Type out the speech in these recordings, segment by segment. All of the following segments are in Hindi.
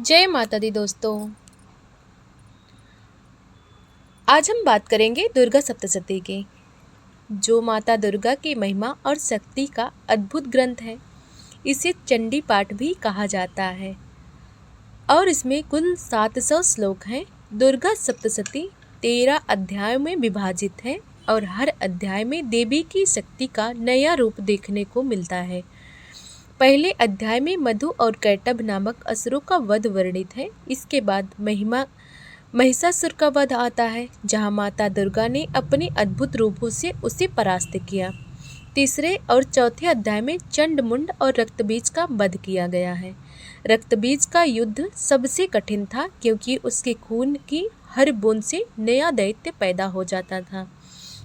जय माता दी दोस्तों। आज हम बात करेंगे दुर्गा सप्तशती की, जो माता दुर्गा की महिमा और शक्ति का अद्भुत ग्रंथ है। इसे चंडी पाठ भी कहा जाता है और इसमें कुल 700 श्लोक हैं। दुर्गा सप्तशती 13 अध्यायों में विभाजित है और हर अध्याय में देवी की शक्ति का नया रूप देखने को मिलता है। पहले अध्याय में मधु और कैटभ नामक असुरों का वध वर्णित है। इसके बाद महिषासुर का वध आता है, जहां माता दुर्गा ने अपने अद्भुत रूपों से उसे परास्त किया। तीसरे और चौथे अध्याय में चंडमुंड और रक्तबीज का वध किया गया है। रक्तबीज का युद्ध सबसे कठिन था, क्योंकि उसके खून की हर बूंद से नया दैत्य पैदा हो जाता था।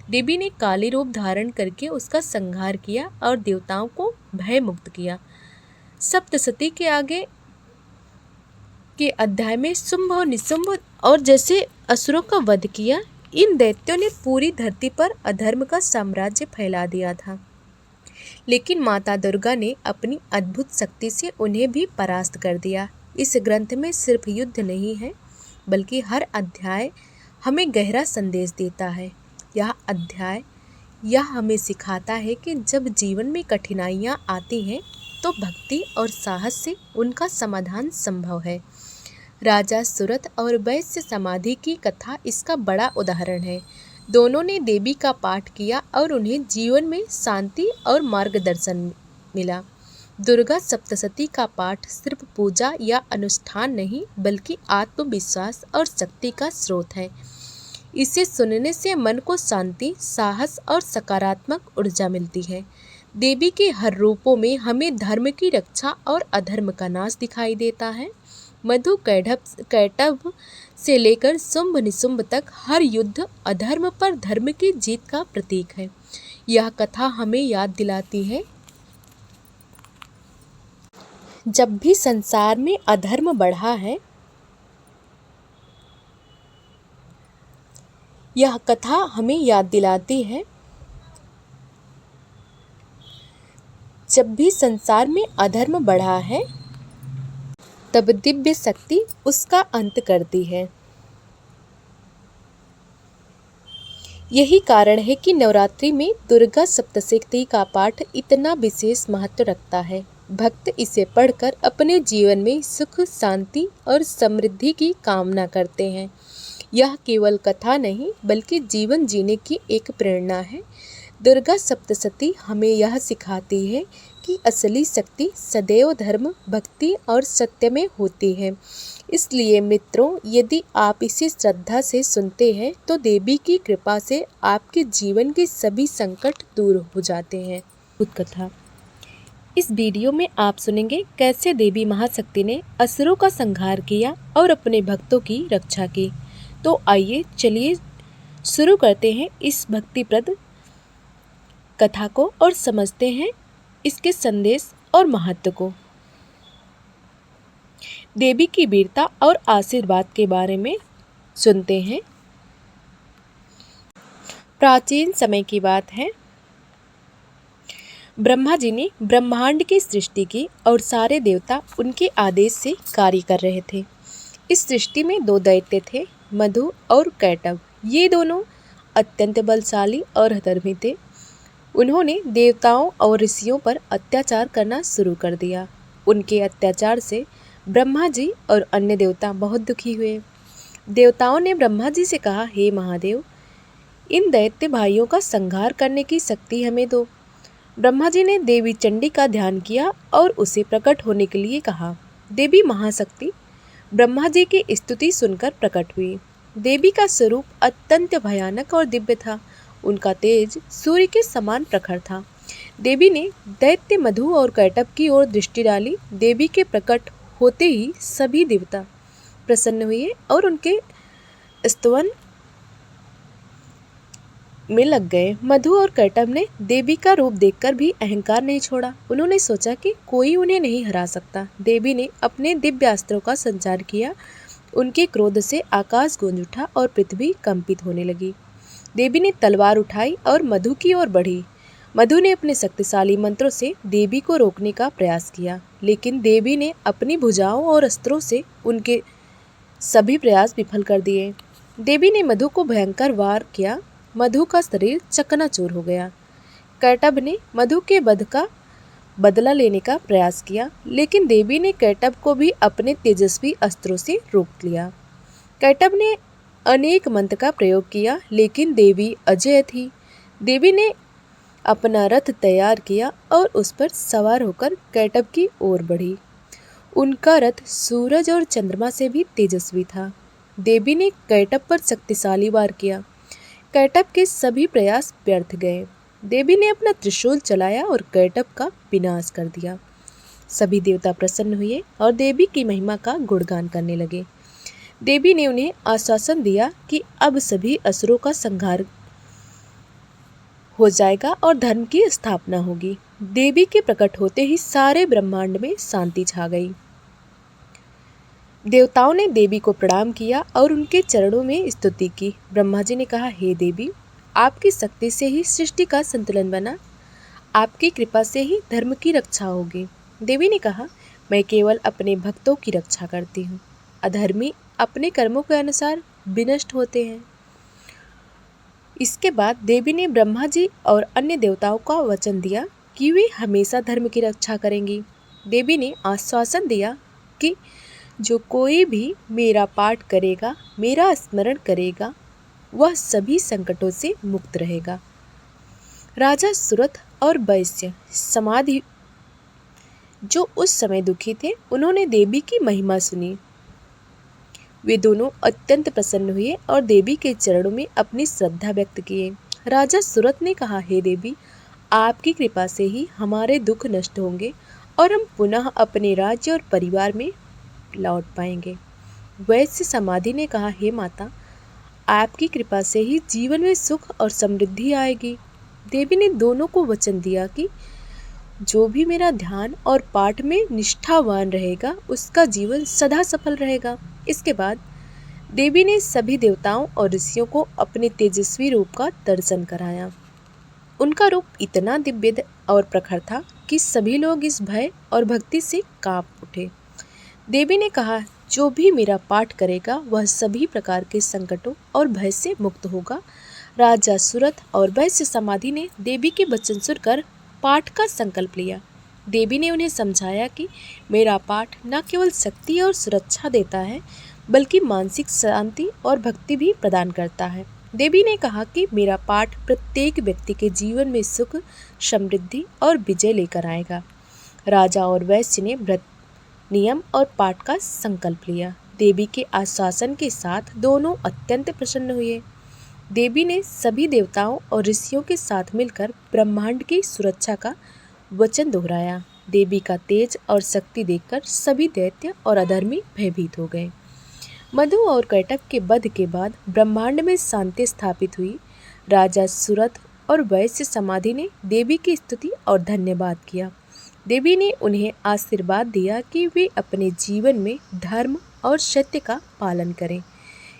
देवी ने काली रूप धारण करके उसका संहार किया और देवताओं को भय मुक्त किया। सप्तशती के आगे के अध्याय में शुंभ और निशुंभ और जैसे असुरों का वध किया। इन दैत्यों ने पूरी धरती पर अधर्म का साम्राज्य फैला दिया था, लेकिन माता दुर्गा ने अपनी अद्भुत शक्ति से उन्हें भी परास्त कर दिया। इस ग्रंथ में सिर्फ युद्ध नहीं है, बल्कि हर अध्याय हमें गहरा संदेश देता है। यह हमें सिखाता है कि जब जीवन में कठिनाइयाँ आती हैं तो भक्ति और साहस से उनका समाधान संभव है। राजा सूरत और वैश्य समाधि की कथा इसका बड़ा उदाहरण है। दोनों ने देवी का पाठ किया और उन्हें जीवन में शांति और मार्गदर्शन मिला। दुर्गा सप्तशती का पाठ सिर्फ पूजा या अनुष्ठान नहीं, बल्कि आत्मविश्वास और शक्ति का स्रोत है। इसे सुनने से मन को शांति, साहस और सकारात्मक ऊर्जा मिलती है। देवी के हर रूपों में हमें धर्म की रक्षा और अधर्म का नाश दिखाई देता है। मधु कैटभ से लेकर शुंभ निशुंभ तक हर युद्ध अधर्म पर धर्म की जीत का प्रतीक है। यह कथा हमें याद दिलाती है, जब भी संसार में अधर्म बढ़ा है, यह कथा हमें याद दिलाती है जब भी संसार में अधर्म बढ़ा है, तब दिव्य शक्ति उसका अंत करती है। यही कारण है कि नवरात्रि में दुर्गा सप्तशती का पाठ इतना विशेष महत्व रखता है। भक्त इसे पढ़कर अपने जीवन में सुख, शांति और समृद्धि की कामना करते हैं। यह केवल कथा नहीं, बल्कि जीवन जीने की एक प्रेरणा है। दुर्गा सप्तशती हमें यह सिखाती है कि असली शक्ति सदैव धर्म, भक्ति और सत्य में होती है। इसलिए मित्रों, यदि आप इसे श्रद्धा से सुनते हैं तो देवी की कृपा से आपके जीवन के सभी संकट दूर हो जाते हैं। कथा इस वीडियो में आप सुनेंगे कैसे देवी महाशक्ति ने असुरों का संहार किया और अपने भक्तों की रक्षा की। तो आइए चलिए शुरू करते हैं इस भक्तिप्रद कथा को और समझते हैं इसके संदेश और महत्व को। देवी की वीरता और आशीर्वाद के बारे में सुनते हैं। प्राचीन समय की बात है। ब्रह्मा जी ने ब्रह्मांड की सृष्टि की और सारे देवता उनके आदेश से कार्य कर रहे थे। इस सृष्टि में दो दैत्य थे, मधु और कैटभ। ये दोनों अत्यंत बलशाली और अधर्मी थे। उन्होंने देवताओं और ऋषियों पर अत्याचार करना शुरू कर दिया। उनके अत्याचार से ब्रह्मा जी और अन्य देवता बहुत दुखी हुए। देवताओं ने ब्रह्मा जी से कहा, हे महादेव, इन दैत्य भाइयों का संहार करने की शक्ति हमें दो। ब्रह्मा जी ने देवी चंडी का ध्यान किया और उसे प्रकट होने के लिए कहा। देवी महाशक्ति ब्रह्मा जी की स्तुति सुनकर प्रकट हुई। देवी का स्वरूप अत्यंत भयानक और दिव्य था। उनका तेज सूर्य के समान प्रखर था। देवी ने दैत्य मधु और कैटभ की ओर दृष्टि डाली। देवी के प्रकट होते ही सभी देवता प्रसन्न हुए और उनके स्तवन में लग गए। मधु और कैटभ ने देवी का रूप देखकर भी अहंकार नहीं छोड़ा। उन्होंने सोचा कि कोई उन्हें नहीं हरा सकता। देवी ने अपने दिव्य अस्त्रों का संचार किया। उनके क्रोध से आकाश गूंज उठा और पृथ्वी कंपित होने लगी। देवी ने तलवार उठाई और मधु की ओर बढ़ी। मधु ने अपने शक्तिशाली मंत्रों से देवी को रोकने का प्रयास किया, लेकिन देवी ने अपनी भुजाओं और अस्त्रों से उनके सभी प्रयास विफल कर दिए। देवी ने मधु को भयंकर वार किया। मधु का शरीर चकनाचूर हो गया। कैटभ ने मधु के वध का बदला लेने का प्रयास किया, लेकिन देवी ने कैटभ को भी अपने तेजस्वी अस्त्रों से रोक लिया। कैटभ ने अनेक मंत्र का प्रयोग किया, लेकिन देवी अजेय थी। देवी ने अपना रथ तैयार किया और उस पर सवार होकर कैटभ की ओर बढ़ी। उनका रथ सूरज और चंद्रमा से भी तेजस्वी था। देवी ने कैटभ पर शक्तिशाली वार किया। कैटभ के सभी प्रयास व्यर्थ गए। देवी ने अपना त्रिशूल चलाया और कैटभ का विनाश कर दिया। सभी देवता प्रसन्न हुए और देवी की महिमा का गुणगान करने लगे। देवी ने उन्हें आश्वासन दिया कि अब सभी असुरों का संहार हो जाएगा और धर्म की स्थापना होगी। देवी के प्रकट होते ही सारे ब्रह्मांड में शांति छा गई। देवताओं ने देवी को प्रणाम किया और उनके चरणों में स्तुति की। ब्रह्मा जी ने कहा, हे देवी, आपकी शक्ति से ही सृष्टि का संतुलन बना। आपकी कृपा से ही धर्म की रक्षा होगी। देवी ने कहा, मैं केवल अपने भक्तों की रक्षा करती हूँ। अधर्मी अपने कर्मों के अनुसार विनष्ट होते हैं। इसके बाद देवी ने ब्रह्मा जी और अन्य देवताओं का वचन दिया कि वे हमेशा धर्म की रक्षा करेंगी। देवी ने आश्वासन दिया कि जो कोई भी मेरा पाठ करेगा, मेरा स्मरण करेगा, वह सभी संकटों से मुक्त रहेगा। राजा सुरथ और वैश्य समाधि जो उस समय दुखी थे, उन्होंने देवी की महिमा सुनी। वे दोनों अत्यंत प्रसन्न हुए और देवी के चरणों में अपनी श्रद्धा व्यक्त किए। राजा सुरथ ने कहा, हे देवी, आपकी कृपा से ही हमारे दुख नष्ट होंगे और हम पुनः अपने राज्य और परिवार में लौट पाएंगे। वैश्य समाधि ने कहा, हे माता, आपकी कृपा से ही जीवन में सुख और समृद्धि आएगी। देवी ने दोनों को वचन दिया कि जो भी मेरा ध्यान और पाठ में निष्ठावान रहेगा, उसका जीवन सदा सफल रहेगा। इसके बाद देवी ने सभी देवताओं और ऋषियों को अपने तेजस्वी रूप का दर्शन कराया। उनका रूप इतना दिव्य और प्रखर था कि सभी लोग इस भय और भक्ति से कांप उठे। देवी ने कहा, जो भी मेरा पाठ करेगा वह सभी प्रकार के संकटों और भय से मुक्त होगा। राजा सुरथ और वैश्य समाधि ने देवी के वचन सुनकर पाठ का संकल्प लिया। देवी ने उन्हें समझाया कि मेरा पाठ न केवल शक्ति और सुरक्षा देता है, बल्कि मानसिक शांति और भक्ति भी प्रदान करता है। देवी ने कहा कि मेरा पाठ प्रत्येक व्यक्ति के जीवन में सुख, समृद्धि और विजय लेकर आएगा। राजा और वैश्य ने व्रत, नियम और पाठ का संकल्प लिया। देवी के आश्वासन के साथ दोनों अत्यंत प्रसन्न हुए। देवी ने सभी देवताओं और ऋषियों के साथ मिलकर ब्रह्मांड की सुरक्षा का वचन दोहराया। देवी का तेज और शक्ति देखकर सभी दैत्य और अधर्मी भयभीत हो गए। मधु और कैटभ के वध के बाद ब्रह्मांड में शांति स्थापित हुई। राजा सुरथ और वैश्य समाधि ने देवी की स्तुति और धन्यवाद किया। देवी ने उन्हें आशीर्वाद दिया कि वे अपने जीवन में धर्म और सत्य का पालन करें।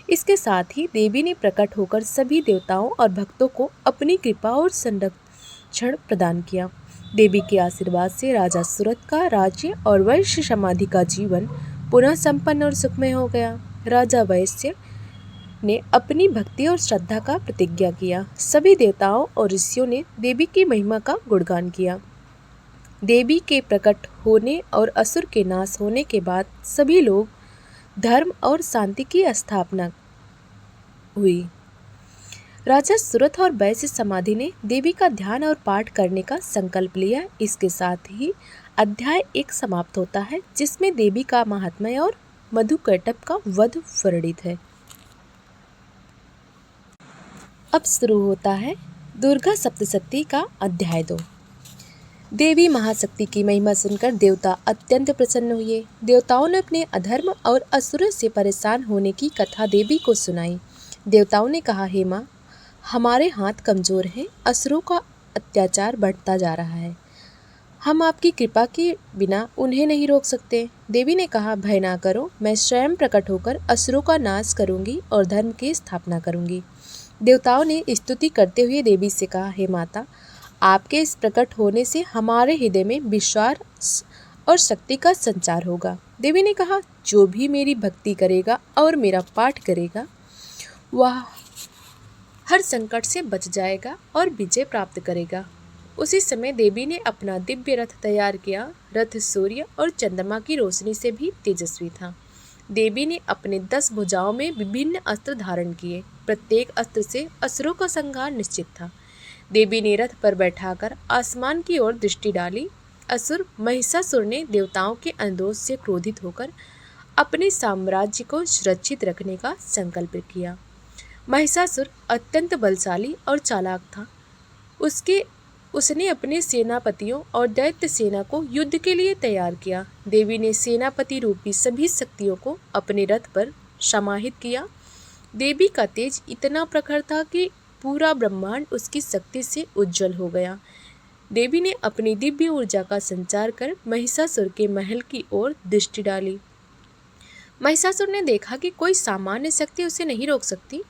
इसके साथ ही देवी ने प्रकट होकर सभी देवताओं और भक्तों को अपनी कृपा और संरक्षण प्रदान किया। देवी के आशीर्वाद से राजा सुरथ का राज्य और वैश्य समाधि का जीवन पुनः संपन्न और सुखमय हो गया। राजा वैश्य ने अपनी भक्ति और श्रद्धा का प्रतिज्ञा किया। सभी देवताओं और ऋषियों ने देवी की महिमा का गुणगान किया। देवी के प्रकट होने और असुर के नाश होने के बाद सभी लोग धर्म और शांति की स्थापना हुई। राजा सुरथ और वैश्य समाधि ने देवी का ध्यान और पाठ करने का संकल्प लिया। इसके साथ ही अध्याय 1 समाप्त होता है, जिसमें देवी का महात्म्य और मधु कैटभ का वध वर्णित है। अब शुरू होता है दुर्गा सप्तशती का अध्याय 2। देवी महाशक्ति की महिमा सुनकर देवता अत्यंत प्रसन्न हुए। देवताओं ने अपने अधर्म और असुरों से परेशान होने की कथा देवी को सुनाई। देवताओं ने कहा, हे माँ, हमारे हाथ कमजोर हैं, असुरों का अत्याचार बढ़ता जा रहा है। हम आपकी कृपा के बिना उन्हें नहीं रोक सकते। देवी ने कहा, भय ना करो, मैं स्वयं प्रकट होकर असुरों का नाश करूंगी और धर्म की स्थापना करूंगी। देवताओं ने स्तुति करते हुए देवी से कहा, हे माता, आपके इस प्रकट होने से हमारे हृदय में विश्वास और शक्ति का संचार होगा। देवी ने कहा, जो भी मेरी भक्ति करेगा और मेरा पाठ करेगा वह हर संकट से बच जाएगा और विजय प्राप्त करेगा। उसी समय देवी ने अपना दिव्य रथ तैयार किया। रथ सूर्य और चंद्रमा की रोशनी से भी तेजस्वी था। देवी ने अपने 10 भुजाओं में विभिन्न अस्त्र धारण किए। प्रत्येक अस्त्र से असुरों का संहार निश्चित था। देवी ने रथ पर बैठाकर आसमान की ओर दृष्टि डाली। असुर महिषासुर ने देवताओं के अनुरोध से क्रोधित होकर अपने साम्राज्य को सुरक्षित रखने का संकल्प किया। महिषासुर अत्यंत बलशाली और चालाक था। उसने अपने सेनापतियों और दैत्य सेना को युद्ध के लिए तैयार किया। देवी ने सेनापति रूपी सभी शक्तियों को अपने रथ पर समाहित किया। देवी का तेज इतना प्रखर था कि पूरा ब्रह्मांड उसकी शक्ति से उज्जवल हो गया। देवी ने अपनी दिव्य ऊर्जा का संचार कर महिषासुर के महल की ओर दृष्टि डाली। महिषासुर ने देखा कि कोई सामान्य शक्ति उसे नहीं रोक सकती।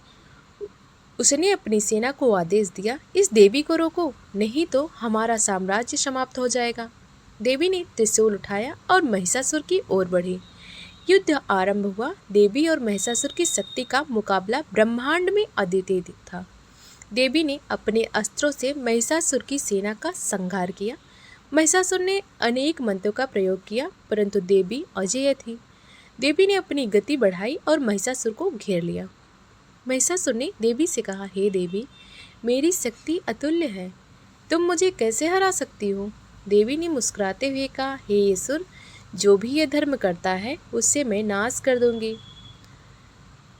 उसने अपनी सेना को आदेश दिया, इस देवी को रोको, नहीं तो हमारा साम्राज्य समाप्त हो जाएगा। देवी ने त्रिशूल उठाया और महिषासुर की ओर बढ़ी। युद्ध आरंभ हुआ। देवी और महिषासुर की शक्ति का मुकाबला ब्रह्मांड में अद्वितीय था। देवी ने अपने अस्त्रों से महिषासुर की सेना का संहार किया। महिषासुर ने अनेक मंत्रों का प्रयोग किया, परंतु देवी अजेय थी। देवी ने अपनी गति बढ़ाई और महिषासुर को घेर लिया। महिषासुर ने देवी से कहा, हे देवी, मेरी शक्ति अतुल्य है, तुम मुझे कैसे हरा सकती हो? देवी ने मुस्कुराते हुए कहा, हे असुर, जो भी ये धर्म करता है उससे मैं नाश कर दूंगी।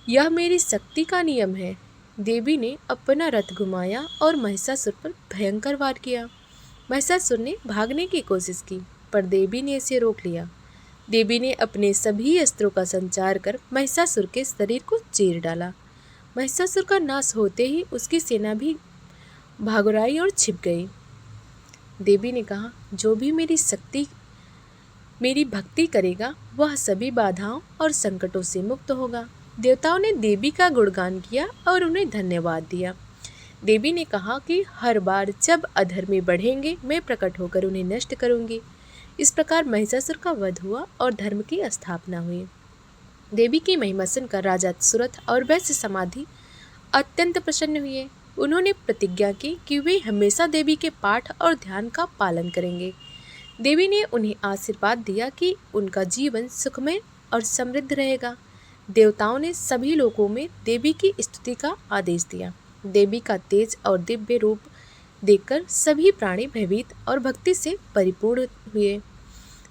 यह मेरी शक्ति का नियम है। देवी ने अपना रथ घुमाया और महिषासुर पर भयंकर वार किया। महिषासुर ने भागने की कोशिश की, पर देवी ने इसे रोक लिया। देवी ने अपने सभी अस्त्रों का संचार कर महिषासुर के शरीर को चीर डाला। महिषासुर का नाश होते ही उसकी सेना भी भागुराई और छिप गई। देवी ने कहा, जो भी मेरी भक्ति करेगा वह सभी बाधाओं और संकटों से मुक्त होगा। देवताओं ने देवी का गुणगान किया और उन्हें धन्यवाद दिया। देवी ने कहा कि हर बार जब अधर्मी बढ़ेंगे मैं प्रकट होकर उन्हें नष्ट करूंगी। इस प्रकार महिषासुर का वध हुआ और धर्म की स्थापना हुई। देवी की महिमा सुनकर राजा सुरथ और वैश्य समाधि अत्यंत प्रसन्न हुए। उन्होंने प्रतिज्ञा की कि वे हमेशा देवी के पाठ और ध्यान का पालन करेंगे। देवी ने उन्हें आशीर्वाद दिया कि उनका जीवन सुखमय और समृद्ध रहेगा। देवताओं ने सभी लोगों में देवी की स्तुति का आदेश दिया। देवी का तेज और दिव्य रूप देखकर सभी प्राणी भयभीत और भक्ति से परिपूर्ण हुए।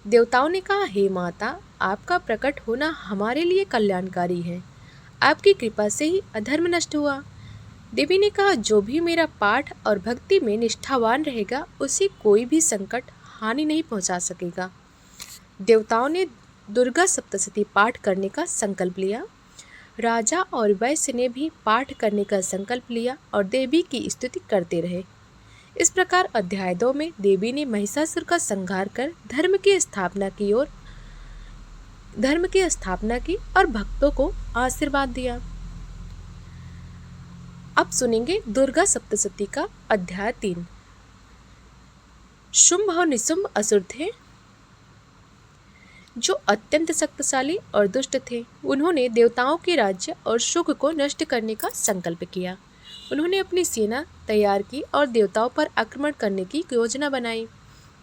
देवताओं ने कहा, हे माता, आपका प्रकट होना हमारे लिए कल्याणकारी है। आपकी कृपा से ही अधर्म नष्ट हुआ। देवी ने कहा, जो भी मेरा पाठ और भक्ति में निष्ठावान रहेगा उसे कोई भी संकट हानि नहीं पहुंचा सकेगा। देवताओं ने दुर्गा सप्तशती पाठ करने का संकल्प लिया। राजा और वैश्य ने भी पाठ करने का संकल्प लिया और देवी की स्तुति करते रहे। इस प्रकार अध्याय 2 में देवी ने महिषासुर का संहार कर धर्म की स्थापना की और भक्तों को आशीर्वाद दिया। अब सुनेंगे दुर्गा सप्तशती का अध्याय 3। शुंभ और निशुंभ असुर थे जो अत्यंत शक्तिशाली और दुष्ट थे। उन्होंने देवताओं के राज्य और सुख को नष्ट करने का संकल्प किया। उन्होंने अपनी सेना तैयार की और देवताओं पर आक्रमण करने की योजना बनाई।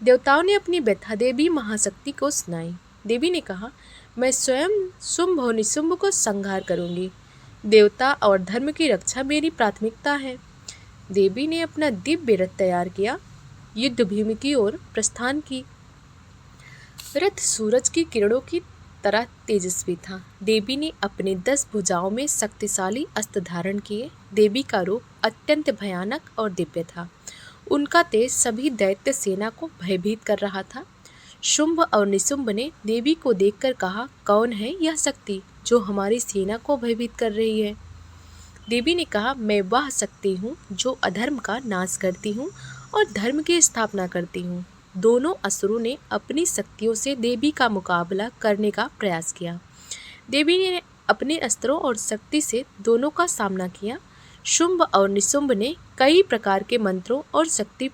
देवताओं ने अपनी व्यथा देवी महाशक्ति को सुनाई। देवी ने कहा, मैं स्वयं शुंभ और निशुंभ को संहार करूंगी। देवता और धर्म की रक्षा मेरी प्राथमिकता है। देवी ने अपना दिव्य रथ तैयार किया, युद्ध भूमि की ओर प्रस्थान की। रथ सूरज की किरणों की तरह तेजस्वी था। देवी ने अपने 10 भुजाओं में शक्तिशाली अस्त्र धारण किए। देवी का रूप अत्यंत भयानक और दिव्य था। उनका तेज सभी दैत्य सेना को भयभीत कर रहा था। शुंभ और निशुंभ ने देवी को देखकर कहा, कौन है यह शक्ति जो हमारी सेना को भयभीत कर रही है? देवी ने कहा, मैं वह शक्ति हूँ जो अधर्म का नाश करती हूँ और धर्म की स्थापना करती हूँ। दोनों असुरों ने अपनी शक्तियों से देवी का मुकाबला करने का प्रयास किया। देवी ने अपने अस्त्रों और शक्ति से दोनों का सामना किया। शुंभ और निशुंभ ने कई प्रकार के मंत्रों और शक्ति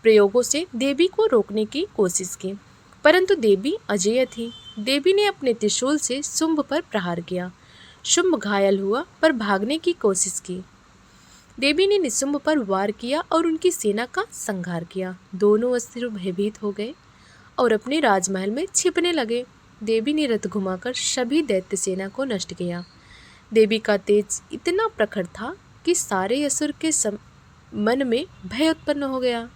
प्रयोगों से देवी को रोकने की कोशिश की, परंतु देवी अजेय थी। देवी ने अपने त्रिशूल से शुंभ पर प्रहार किया। शुंभ घायल हुआ पर भागने की कोशिश की। देवी ने निशुंभ पर वार किया और उनकी सेना का संहार किया। दोनों असुर भयभीत हो गए और अपने राजमहल में छिपने लगे। देवी ने रथ घुमाकर सभी दैत्य सेना को नष्ट किया। देवी का तेज इतना प्रखर था कि सारे असुर के मन में भय उत्पन्न हो गया।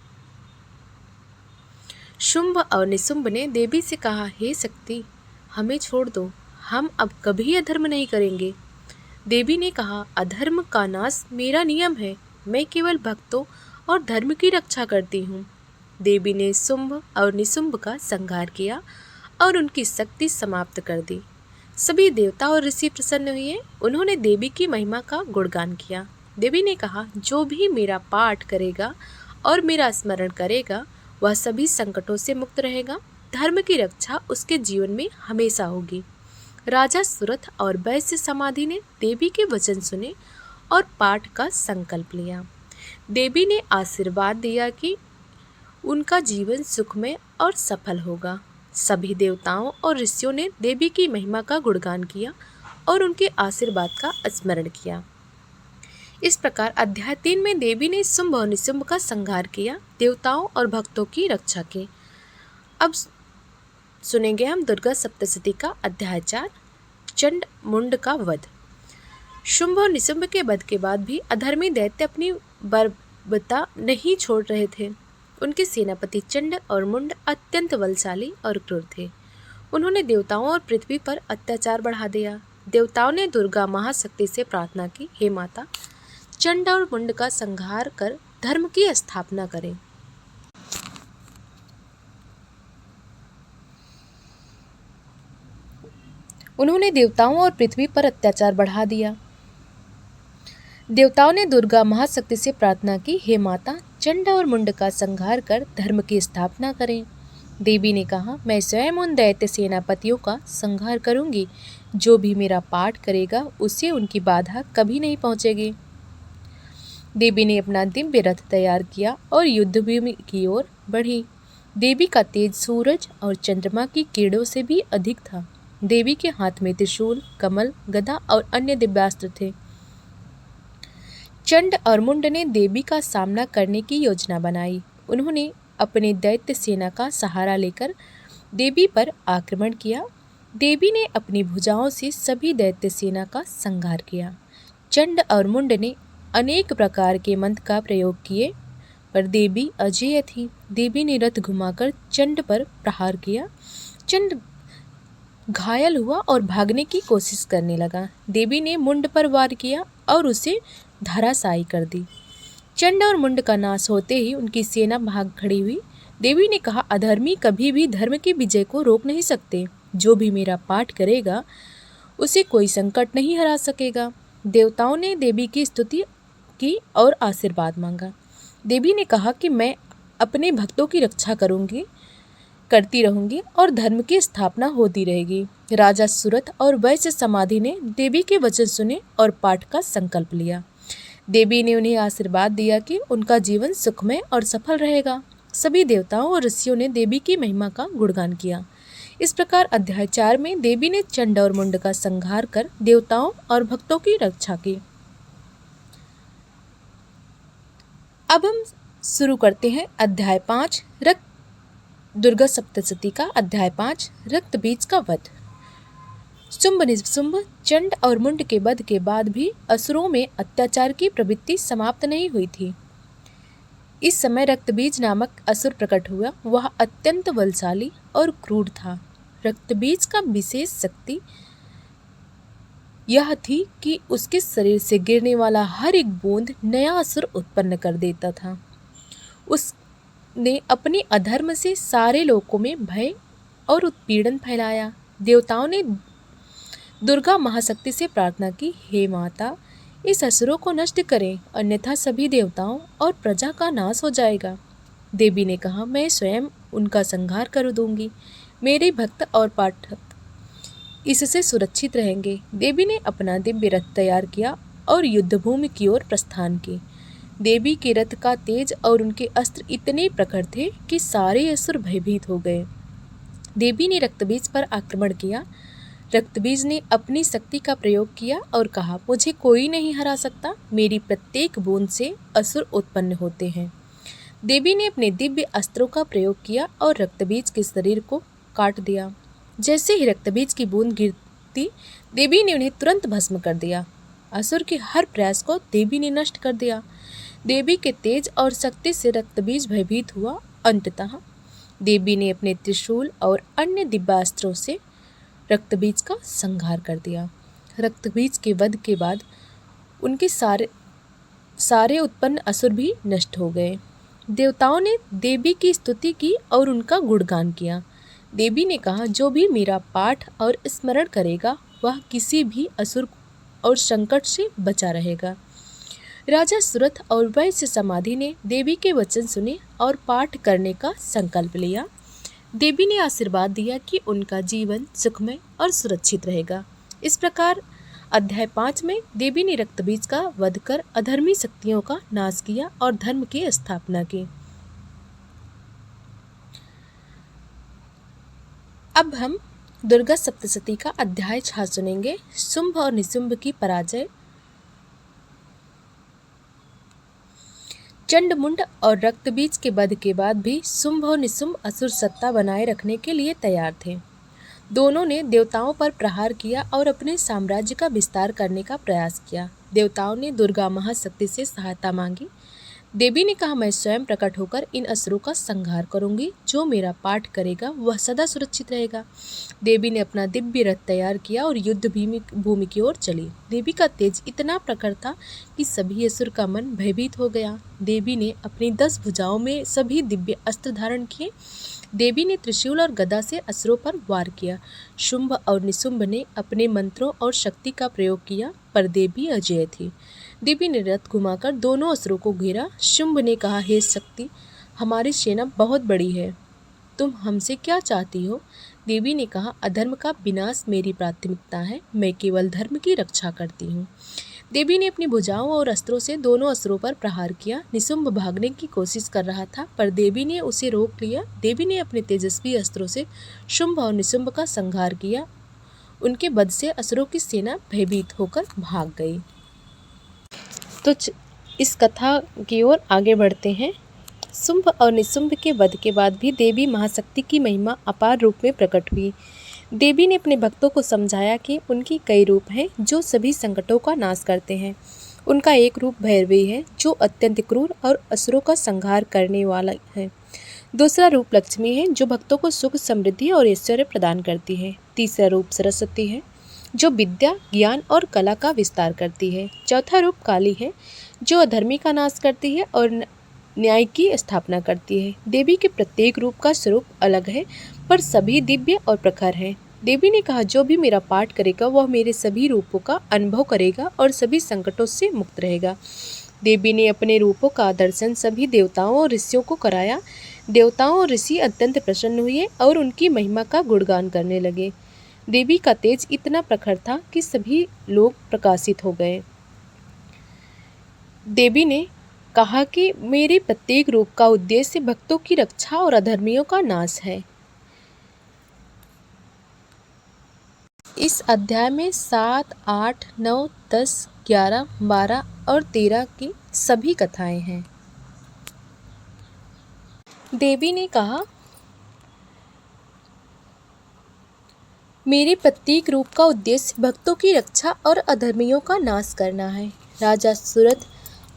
शुंभ और निशुंभ ने देवी से कहा, हे शक्ति, हमें छोड़ दो, हम अब कभी अधर्म नहीं करेंगे। देवी ने कहा, अधर्म का नाश मेरा नियम है, मैं केवल भक्तों और धर्म की रक्षा करती हूँ। देवी ने शुंभ और निशुंभ का संहार किया और उनकी शक्ति समाप्त कर दी। सभी देवता और ऋषि प्रसन्न हुए। उन्होंने देवी की महिमा का गुणगान किया। देवी ने कहा, जो भी मेरा पाठ करेगा और मेरा स्मरण करेगा वह सभी संकटों से मुक्त रहेगा। धर्म की रक्षा उसके जीवन में हमेशा होगी। राजा सुरथ और वैश्य समाधि ने देवी के वचन सुने और पाठ का संकल्प लिया। देवी ने आशीर्वाद दिया कि उनका जीवन सुखमय और सफल होगा। सभी देवताओं और ऋषियों ने देवी की महिमा का गुणगान किया और उनके आशीर्वाद का स्मरण किया। इस प्रकार अध्याय 3 में देवी ने शुंभ और निशुंभ का संहार किया, देवताओं और भक्तों की रक्षा की। अब सुनेंगे हम दुर्गा सप्तशती का अध्याय 4, चंड मुंड का वध। शुंभ और निशुंभ के वध के बाद भी अधर्मी दैत्य अपनी बर्बरता नहीं छोड़ रहे थे। उनके सेनापति चंड और मुंड अत्यंत बलशाली और क्रूर थे। उन्होंने देवताओं और पृथ्वी पर अत्याचार बढ़ा दिया। देवताओं ने दुर्गा महाशक्ति से प्रार्थना की, हे माता, चंड और मुंड का संहार कर धर्म की स्थापना करें। उन्होंने देवताओं और पृथ्वी पर अत्याचार बढ़ा दिया। देवताओं ने दुर्गा महाशक्ति से प्रार्थना की, हे माता, चंड और मुंड का संहार कर धर्म की स्थापना करें। देवी ने कहा, मैं स्वयं उन दैत्य सेनापतियों का संहार करूंगी। जो भी मेरा पाठ करेगा उसे उनकी बाधा कभी नहीं पहुंचेगी। देवी ने अपना दिव्य रथ तैयार किया और युद्धभूमि की ओर बढ़ी। देवी का तेज सूरज और चंद्रमा की किरणों से भी अधिक था। देवी के हाथ में त्रिशूल, कमल, गदा और अन्य दिव्यास्त्र थे। चंड और मुंड ने देवी का सामना करने की योजना बनाई। उन्होंने अपने दैत्य सेना का सहारा लेकर देवी पर आक्रमण किया। देवी ने अपनी भुजाओं से सभी दैत्य सेना का संहार किया। चंड और मुंड ने अनेक प्रकार के मंत्र का प्रयोग किए, पर देवी अजेय थी। देवी ने रथ घुमाकर चंड पर प्रहार किया। चंड घायल हुआ और भागने की कोशिश करने लगा। देवी ने मुंड पर वार किया और उसे धराशायी कर दी। चंड और मुंड का नाश होते ही उनकी सेना भाग खड़ी हुई। देवी ने कहा, अधर्मी कभी भी धर्म की विजय को रोक नहीं सकते। जो भी मेरा पाठ करेगा उसे कोई संकट नहीं हरा सकेगा। देवताओं ने देवी की स्तुति की और आशीर्वाद मांगा। देवी ने कहा कि मैं अपने भक्तों की रक्षा करती रहूंगी और धर्म की स्थापना होती रहेगी। राजा सुरथ और वैश्य समाधि ने देवी के वचन सुने और पाठ का संकल्प लिया। देवी ने उन्हें आशीर्वाद दिया कि उनका जीवन सुखमय और सफल रहेगा। सभी देवताओं और ऋषियों ने देवी की महिमा का गुणगान किया। इस प्रकार अध्याय 4 में देवी ने चंड और मुंड का संहार कर देवताओं और भक्तों की रक्षा की। अब हम शुरू करते हैं अध्याय 5, दुर्गा सप्तशती का अध्याय 5, रक्त बीज का वध। शुंभ निशुंभ, चंड और मुंड के वध के बाद भी असुरों में अत्याचार की प्रवृत्ति समाप्त नहीं हुई थी। इस समय रक्तबीज नामक असुर प्रकट हुआ। वह अत्यंत बलशाली और क्रूर था। रक्तबीज का विशेष शक्ति यह थी कि उसके शरीर से गिरने वाला हर एक बूंद नया असुर उत्पन्न कर देता था। उसने अपने अधर्म से सारे लोकों में भय और उत्पीड़न फैलाया। देवताओं ने दुर्गा महाशक्ति से प्रार्थना की, हे माता, इस असुरों को नष्ट करें, अन्यथा सभी देवताओं और प्रजा का नाश हो जाएगा। देवी ने कहा, मैं स्वयं उनका संहार कर दूंगी। मेरे भक्त और पाठक इससे सुरक्षित रहेंगे। देवी ने अपना दिव्य रथ तैयार किया और युद्धभूमि की ओर प्रस्थान की। देवी के रथ का तेज और उनके अस्त्र इतने प्रखर थे कि सारे असुर भयभीत हो गए। देवी ने रक्तबीज पर आक्रमण किया। रक्तबीज ने अपनी शक्ति का प्रयोग किया और कहा, मुझे कोई नहीं हरा सकता, मेरी प्रत्येक बूंद से असुर उत्पन्न होते हैं। देवी ने अपने दिव्य अस्त्रों का प्रयोग किया और रक्तबीज के शरीर को काट दिया। जैसे ही रक्तबीज की बूंद गिरती, देवी ने उन्हें तुरंत भस्म कर दिया। असुर के हर प्रयास को देवी ने नष्ट कर दिया। देवी के तेज और शक्ति से रक्तबीज भयभीत हुआ। अंततः देवी ने अपने त्रिशूल और अन्य दिव्यास्त्रों से रक्तबीज का संहार कर दिया। रक्तबीज के वध के बाद उनके सारे उत्पन्न असुर भी नष्ट हो गए। देवताओं ने देवी की स्तुति की और उनका गुणगान किया। देवी ने कहा, जो भी मेरा पाठ और स्मरण करेगा वह किसी भी असुर और संकट से बचा रहेगा। राजा सुरथ और वैश्य समाधि ने देवी के वचन सुने और पाठ करने का संकल्प लिया। देवी ने आशीर्वाद दिया कि उनका जीवन सुखमय और सुरक्षित रहेगा। इस प्रकार अध्याय 5 में देवी ने रक्तबीज का वध कर अधर्मी शक्तियों का नाश किया और धर्म की स्थापना की। अब हम दुर्गा सप्तशती का अध्याय 6 सुनेंगे, शुंभ और निशुंभ की पराजय। चंडमुंड और रक्तबीज के वध के बाद भी शुंभ और निशुंभ असुर सत्ता बनाए रखने के लिए तैयार थे। दोनों ने देवताओं पर प्रहार किया और अपने साम्राज्य का विस्तार करने का प्रयास किया। देवताओं ने दुर्गा महाशक्ति से सहायता मांगी। देवी ने कहा, मैं स्वयं प्रकट होकर इन असुरों का संहार करूंगी। जो मेरा पाठ करेगा वह सदा सुरक्षित रहेगा। देवी ने अपना दिव्य रथ तैयार किया और युद्ध भूमि की ओर चली। देवी का तेज इतना प्रखर था कि सभी असुर का मन भयभीत हो गया। देवी ने अपनी 10 भुजाओं में सभी दिव्य अस्त्र धारण किए। देवी ने त्रिशूल और गदा से असुरों पर वार किया। शुंभ और निशुंभ ने अपने मंत्रों और शक्ति का प्रयोग किया, पर देवी अजेय थी। देवी ने रथ घुमाकर दोनों असुरों को घेरा। शुंभ ने कहा, हे शक्ति, हमारी सेना बहुत बड़ी है, तुम हमसे क्या चाहती हो? देवी ने कहा, अधर्म का विनाश मेरी प्राथमिकता है, मैं केवल धर्म की रक्षा करती हूँ। देवी ने अपनी भुजाओं और अस्त्रों से दोनों असुरों पर प्रहार किया। निशुंभ भागने की कोशिश कर रहा था, पर देवी ने उसे रोक लिया। देवी ने अपने तेजस्वी अस्त्रों से शुंभ और निशुंभ का संहार किया। उनके वध से असुरों की सेना भयभीत होकर भाग गई। तो इस कथा की ओर आगे बढ़ते हैं। शुंभ और निशुंभ के वध के बाद भी देवी महाशक्ति की महिमा अपार रूप में प्रकट हुई। देवी ने अपने भक्तों को समझाया कि उनकी कई रूप हैं जो सभी संकटों का नाश करते हैं। उनका एक रूप भैरवी है जो अत्यंत क्रूर और असुरों का संहार करने वाला है। दूसरा रूप लक्ष्मी है जो भक्तों को सुख, समृद्धि और ऐश्वर्य प्रदान करती है। तीसरा रूप सरस्वती है जो विद्या, ज्ञान और कला का विस्तार करती है। चौथा रूप काली है जो अधर्मी का नाश करती है और न्याय की स्थापना करती है। देवी के प्रत्येक रूप का स्वरूप अलग है, पर सभी दिव्य और प्रखर हैं। देवी ने कहा, जो भी मेरा पाठ करेगा वह मेरे सभी रूपों का अनुभव करेगा और सभी संकटों से मुक्त रहेगा। देवी ने अपने रूपों का दर्शन सभी देवताओं और ऋषियों को कराया। देवताओं और ऋषि अत्यंत प्रसन्न हुए और उनकी महिमा का गुणगान करने लगे। देवी का तेज इतना प्रखर था कि सभी लोग प्रकाशित हो गए। देवी ने कहा कि मेरे प्रत्येक रूप का उद्देश्य भक्तों की रक्षा और अधर्मियों का नाश है। इस अध्याय में 7, 8, 9, 10, 11, 12 और 13 की सभी कथाएं हैं। देवी ने कहा, मेरे प्रत्येक रूप का उद्देश्य भक्तों की रक्षा और अधर्मियों का नाश करना है। राजा सुरथ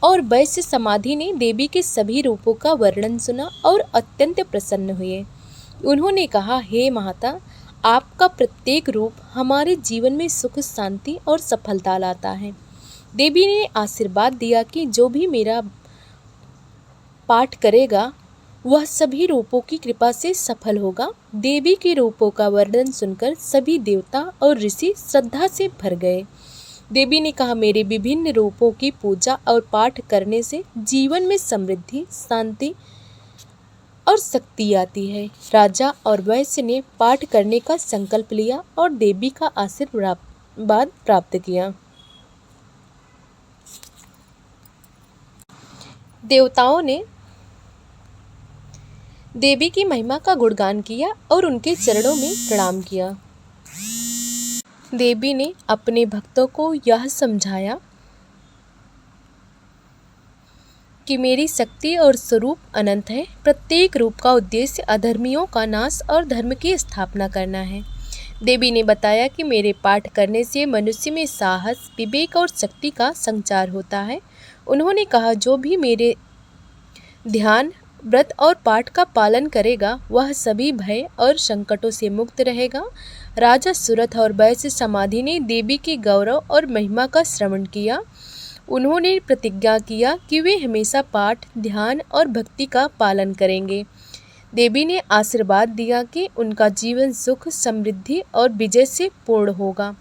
और वैश्य समाधि ने देवी के सभी रूपों का वर्णन सुना और अत्यंत प्रसन्न हुए। उन्होंने कहा, हे माता, आपका प्रत्येक रूप हमारे जीवन में सुख, शांति और सफलता लाता है। देवी ने आशीर्वाद दिया कि जो भी मेरा पाठ करेगा वह सभी रूपों की कृपा से सफल होगा। देवी के रूपों का वर्णन सुनकर सभी देवता और ऋषि श्रद्धा से भर गए। देवी ने कहा, मेरे विभिन्न रूपों की पूजा और पाठ करने से जीवन में समृद्धि, शांति और शक्ति आती है। राजा और वैश्य ने पाठ करने का संकल्प लिया और देवी का आशीर्वाद प्राप्त किया। देवी की महिमा का गुणगान किया और उनके चरणों में प्रणाम किया। देवी ने अपने भक्तों को यह समझाया कि मेरी शक्ति और स्वरूप अनंत है। प्रत्येक रूप का उद्देश्य अधर्मियों का नाश और धर्म की स्थापना करना है। देवी ने बताया कि मेरे पाठ करने से मनुष्य में साहस, विवेक और शक्ति का संचार होता है। उन्होंने कहा, जो भी मेरे ध्यान, व्रत और पाठ का पालन करेगा वह सभी भय और संकटों से मुक्त रहेगा। राजा सुरथ और वैश्य समाधि ने देवी के गौरव और महिमा का श्रवण किया। उन्होंने प्रतिज्ञा किया कि वे हमेशा पाठ, ध्यान और भक्ति का पालन करेंगे। देवी ने आशीर्वाद दिया कि उनका जीवन सुख, समृद्धि और विजय से पूर्ण होगा।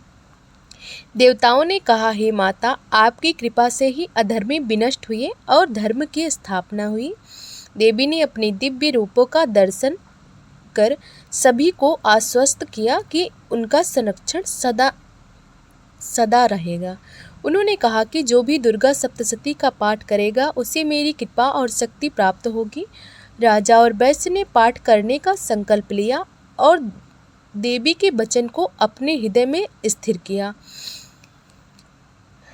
देवताओं ने कहा, हे माता, आपकी कृपा से ही अधर्मी विनष्ट हुए और धर्म की स्थापना हुई। देवी ने अपने दिव्य रूपों का दर्शन कर सभी को आश्वस्त किया कि उनका संरक्षण सदा सदा रहेगा। उन्होंने कहा कि जो भी दुर्गा सप्तशती का पाठ करेगा उसे मेरी कृपा और शक्ति प्राप्त होगी। राजा और वैश्य ने पाठ करने का संकल्प लिया और देवी के वचन को अपने हृदय में स्थिर किया।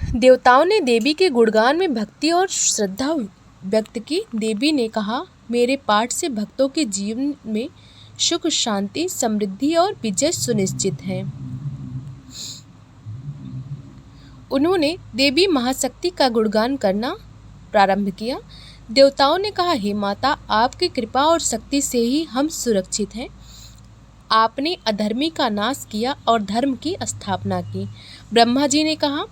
देवताओं ने देवी के गुणगान में भक्ति और श्रद्धा व्यक्त की। देवी ने कहा, मेरे पाठ से भक्तों के जीवन में सुख, शांति, समृद्धि और विजय सुनिश्चित है। उन्होंने देवी महाशक्ति का गुणगान करना प्रारंभ किया। देवताओं ने कहा, हे माता, आपकी कृपा और शक्ति से ही हम सुरक्षित हैं। आपने अधर्मी का नाश किया और धर्म की स्थापना की। ब्रह्मा जी ने कहा,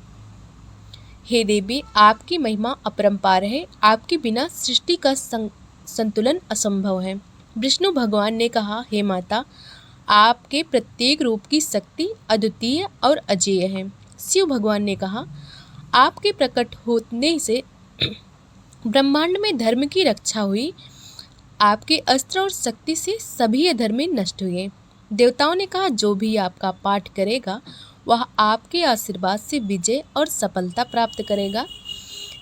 हे देवी, आपकी महिमा अपरंपार है। आपके बिना सृष्टि का संतुलन असंभव है। विष्णु भगवान ने कहा, हे माता, आपके प्रत्येक रूप की शक्ति अद्वितीय और अजेय है। शिव भगवान ने कहा, आपके प्रकट होने से ब्रह्मांड में धर्म की रक्षा हुई। आपके अस्त्र और शक्ति से सभी अधर्मी नष्ट हुए। देवताओं ने कहा, जो भी आपका पाठ करेगा वह आपके आशीर्वाद से विजय और सफलता प्राप्त करेगा।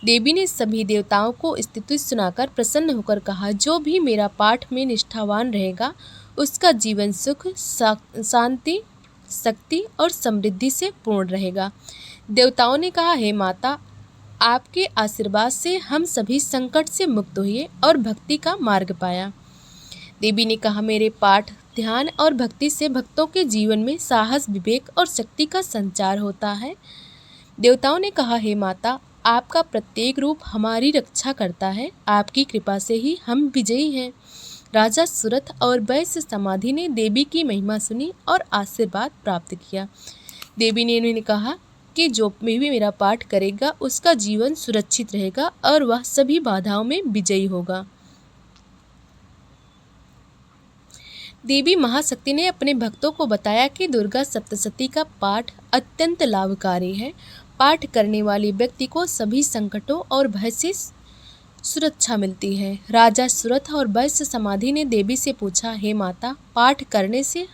देवी ने सभी देवताओं को स्तुति सुनाकर प्रसन्न होकर कहा, जो भी मेरा पाठ में निष्ठावान रहेगा उसका जीवन सुख, शांति, शक्ति और समृद्धि से पूर्ण रहेगा। देवताओं ने कहा, हे माता, आपके आशीर्वाद से हम सभी संकट से मुक्त हुए और भक्ति का मार्ग पाया। देवी ने कहा, मेरे पाठ, ध्यान और भक्ति से भक्तों के जीवन में साहस, विवेक और शक्ति का संचार होता है। देवताओं ने कहा, हे माता, आपका प्रत्येक रूप हमारी रक्षा करता है। आपकी कृपा से ही हम विजयी हैं। राजा सुरथ और वैश्य समाधि ने देवी की महिमा सुनी और आशीर्वाद प्राप्त किया। देवी ने उन्हें कहा कि जो भी मेरा पाठ करेगा उसका जीवन सुरक्षित रहेगा और वह सभी बाधाओं में विजयी होगा। देवी महाशक्ति ने अपने भक्तों को बताया कि दुर्गा सप्तशती का पाठ अत्यंत लाभकारी है। पाठ करने वाले व्यक्ति को सभी संकटों और भय से सुरक्षा मिलती है। राजा सुरथ और वैश्य समाधि ने देवी से पूछा, हे माता, पाठ करने से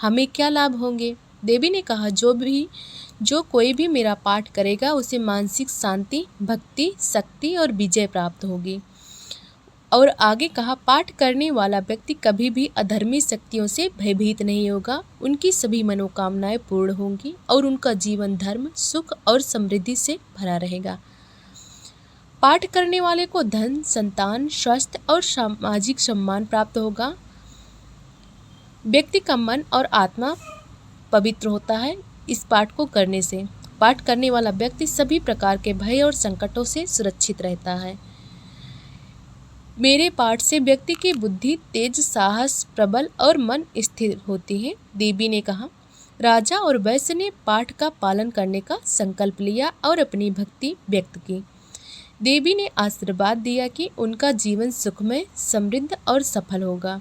हमें क्या लाभ होंगे? देवी ने कहा, जो कोई भी मेरा पाठ करेगा उसे मानसिक शांति, भक्ति, शक्ति और विजय प्राप्त होगी। और आगे कहा, पाठ करने वाला व्यक्ति कभी भी अधर्मी शक्तियों से भयभीत नहीं होगा। उनकी सभी मनोकामनाएं पूर्ण होंगी और उनका जीवन धर्म, सुख और समृद्धि से भरा रहेगा। पाठ करने वाले को धन, संतान, स्वास्थ्य और सामाजिक सम्मान प्राप्त होगा। व्यक्ति का मन और आत्मा पवित्र होता है इस पाठ को करने से। पाठ करने वाला व्यक्ति सभी प्रकार के भय और संकटों से सुरक्षित रहता है। मेरे पाठ से व्यक्ति की बुद्धि तेज, साहस, प्रबल और मन स्थिर होती है। देवी ने कहा, राजा और वैश्य ने पाठ का पालन करने का संकल्प लिया और अपनी भक्ति व्यक्त की। देवी ने आशीर्वाद दिया कि उनका जीवन सुखमय, समृद्ध और सफल होगा।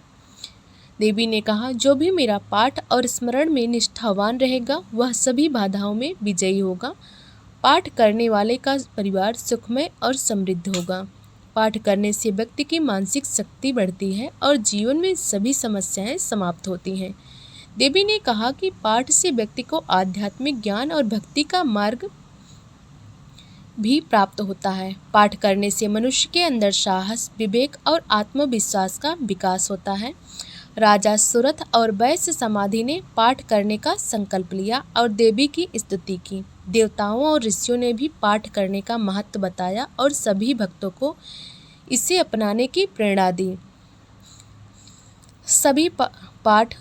देवी ने कहा, जो भी मेरा पाठ और स्मरण में निष्ठावान रहेगा वह सभी बाधाओं में विजयी होगा। पाठ करने वाले का परिवार सुखमय और समृद्ध होगा। पाठ करने से व्यक्ति की मानसिक शक्ति बढ़ती है और जीवन में सभी समस्याएं समाप्त होती हैं। देवी ने कहा कि पाठ से व्यक्ति को आध्यात्मिक ज्ञान और भक्ति का मार्ग भी प्राप्त होता है। पाठ करने से मनुष्य के अंदर साहस, विवेक और आत्मविश्वास का विकास होता है। राजा सुरथ और वैश्य समाधि ने पाठ करने का संकल्प लिया और देवी की स्तुति की। देवताओं और ऋषियों ने भी पाठ करने का महत्व बताया और सभी भक्तों को इसे अपनाने की प्रेरणा दी। सभी पाठ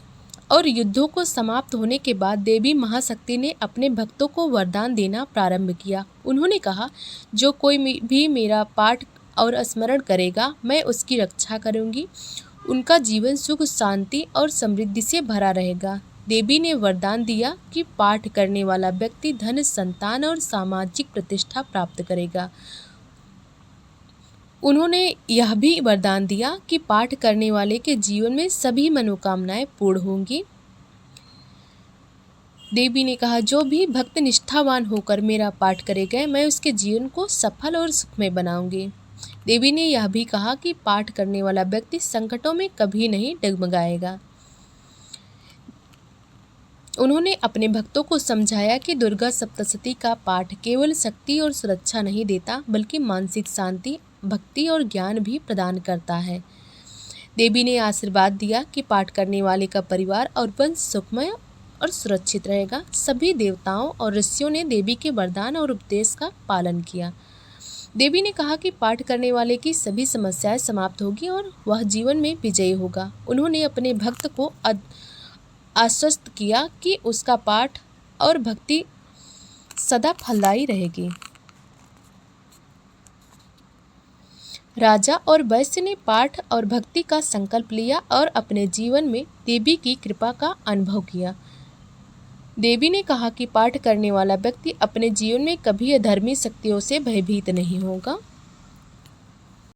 और युद्धों को समाप्त होने के बाद देवी महाशक्ति ने अपने भक्तों को वरदान देना प्रारंभ किया। उन्होंने कहा, जो कोई भी मेरा पाठ और स्मरण करेगा, मैं उसकी रक्षा करूंगी। उनका जीवन सुख, शांति और समृद्धि से भरा रहेगा। देवी ने वरदान दिया कि पाठ करने वाला व्यक्ति धन, संतान और सामाजिक प्रतिष्ठा प्राप्त करेगा। उन्होंने यह भी वरदान दिया कि पाठ करने वाले के जीवन में सभी मनोकामनाएं पूर्ण होंगी। देवी ने कहा, जो भी भक्त निष्ठावान होकर मेरा पाठ करेगा, मैं उसके जीवन को सफल और सुखमय बनाऊंगी। देवी ने यह भी कहा कि पाठ करने वाला व्यक्ति संकटों में कभी नहीं डगमगाएगा। उन्होंने अपने भक्तों को समझाया कि दुर्गा सप्तशती का पाठ केवल शक्ति और सुरक्षा नहीं देता, बल्कि मानसिक शांति, भक्ति और ज्ञान भी प्रदान करता है। देवी ने आशीर्वाद दिया कि पाठ करने वाले का परिवार और वंश सुखमय और सुरक्षित रहेगा। सभी देवताओं और ऋषियों ने देवी के वरदान और उपदेश का पालन किया। देवी ने कहा कि पाठ करने वाले की सभी समस्याएं समाप्त होगी और वह जीवन में विजयी होगा। उन्होंने अपने भक्त को आश्वस्त किया कि उसका पाठ और भक्ति सदा फलदायी रहेगी। राजा और वैश्य ने पाठ और भक्ति का संकल्प लिया और अपने जीवन में देवी की कृपा का अनुभव किया। देवी ने कहा कि पाठ करने वाला व्यक्ति अपने जीवन में कभी अधर्मी शक्तियों से भयभीत नहीं होगा।